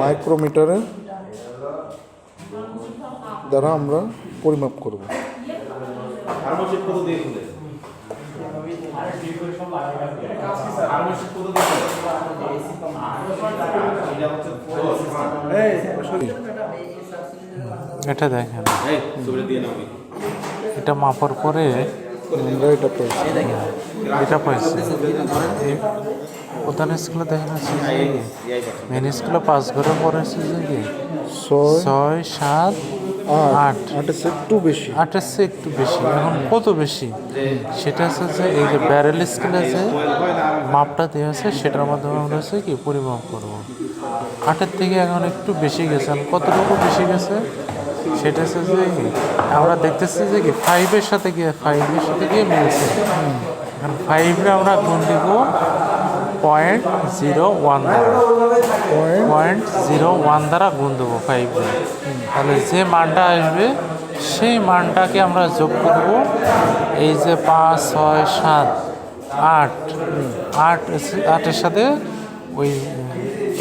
মাইক্রোমিটারের দ্বারা আমরা পরিমাপ করব। এটা দেখেন, এটা মাপার পরে আমরা এটা পাইছি। প্রধান স্কুলে দেখেন আছে মেন স্কুলে 5 ঘরে পড়েছে যে কি 6, 7, 8 একটু বেশি, 8-এর চেয়ে একটু বেশি। এখন কত বেশি সেটা হচ্ছে যে এই যে ব্যারেল স্কেলে যে মাপটা দেওয়া আছে সেটার মাধ্যমে আমরা হচ্ছে কি পরিমাপ করবো। 8-এর থেকে এখন একটু বেশি গেছে। কতটুকু বেশি গেছে সেটা হচ্ছে যে কি আমরা দেখতেছি যে কি 5-এর সাথে গিয়ে মিলছে। এখন 5-এ আমরা গুণ দিব 0.01 দ্বারা, 0.01 দ্বারা গুণ দেবো 5-এ। তাহলে যে মানটা আসবে সেই মানটাকে আমরা যোগ করব এই যে 5, 6, 7, 8-এর সাথে ওই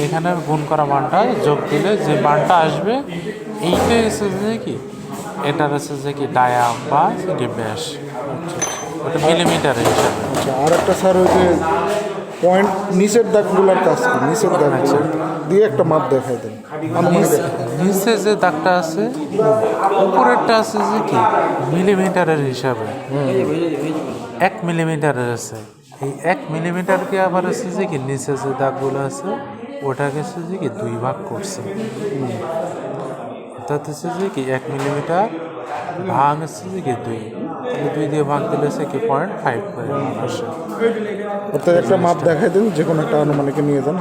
এখানে গুণ করা মানটা যোগ দিলে যে মানটা আসবে এইটাই হচ্ছে যে কি এটার হচ্ছে যে কি ডায়া বা ব্যাস, ওটা মিলিমিটারের হিসাবে। আচ্ছা, আর একটা স্যার ওই যে পয়েন্ট নিচের দাগগুলোর কাজ কি, নিচের দাগ দিয়ে একটা মাপ দেখাই দেন। নিচে যে দাগটা আছে উপরেরটা আছে যে কি মিলিমিটারের হিসাবে 1 মিলিমিটারের আছে। এই 1 মিলিমিটারকে আবার আছে যে কি নিচে যে দাগগুলো আছে ওটাকে হচ্ছে যে কি 2 ভাগ করছে। অর্থাৎ হচ্ছে যে কি 1 মিলিমিটার ভাগ হচ্ছে যে কি 2, তাহলে 2 দিয়ে ভাগ দিলে হচ্ছে কি 0.5 করে আসে। অর্থাৎ একটা মাপ দেখাই দেন, যে কোনো একটা আনুমানিকে নিয়ে যান,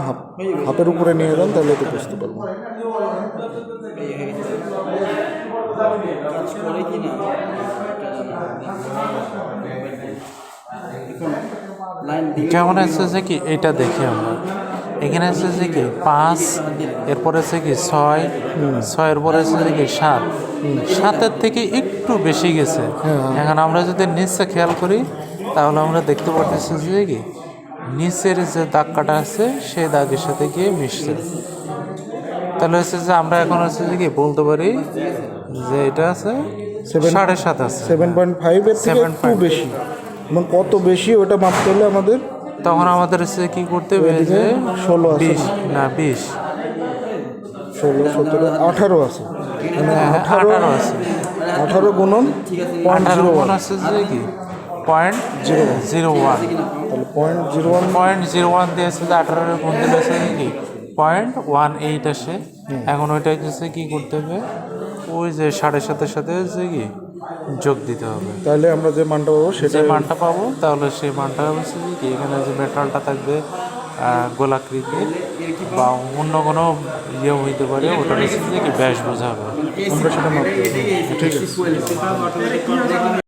হাতের উপরে নিয়ে যান, তাহলে তো বুঝতে পারবো। কেমন আছে যে কি এটা দেখি আমরা এখানে আছে যে কি 5, এরপরে আছে কি 6, 6-এর পরে আছে যে কি 7, 7-এর থেকে একটু বেশি গেছে। এখন আমরা যদি নিচে খেয়াল করি তাহলে আমরা দেখতে পাচ্ছি যে কি নিচের যে দাগ কাটা আছে সেই দাগের সাথে গিয়ে মিশছে। তাহলে হচ্ছে যে আমরা এখন হচ্ছে যে কি বলতে পারি যে এটা আছে 7.5 আছে, 7.5-এর থেকে একটু বেশি। এবং কত বেশি ওটা মাপতে হলে আমাদের তখন আমাদের হচ্ছে কি করতে হবে যে 16 আছে, 20 না 20, 16, 17, 18 আছে, 18 আছে, 18 গুণন 18 আছে যে কি 0.01, তাহলে 0.01 দিয়েছে যে 18 গুণ দিলে আছে কি 0.18 আসে। এখন ওইটা হচ্ছে কি করতে হবে ওই যে 7.5-এর সাথে যে কি যোগ দিতে হবে, তাহলে আমরা যে মানটা পাবো যে মানটা পাবো তাহলে সেই মানটা হচ্ছে কি এখানে যে মেটালটা থাকবে গোলাকৃতির বা অন্য কোনো ইয়ে হইতে পারে, ওটা হচ্ছে কি ব্যাস বোঝাবে, আমরা সেটা মাপতে হবে। ঠিক আছে।